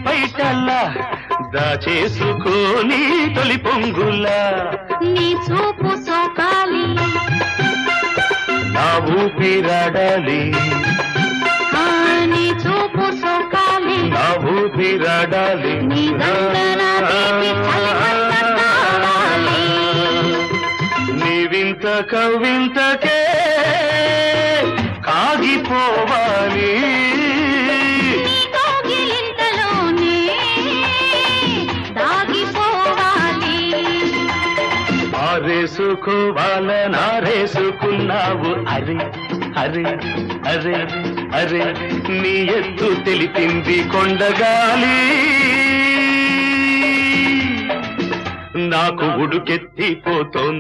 పైటల్లా దాచేసుకోని తొలి పొంగులా నీ చూపు సోకాలి నా ఊపిరాడాలి నీ చూపు సోకాలి నా ఊపిరాడాలి నీ దండన తీపి చలిమంట కావాలి నీ వింత కవింతకే కాగిపోవాలి నీ కౌగిలింతలోనే దాగిపోవాలి ఆరేసుకోవాలనారేసుకున్నావు అరే అరే అరే అరే నీ ఎత్తు తెలిపింది కొండగాలి నాకు ఉడుకెత్తిపోతోంది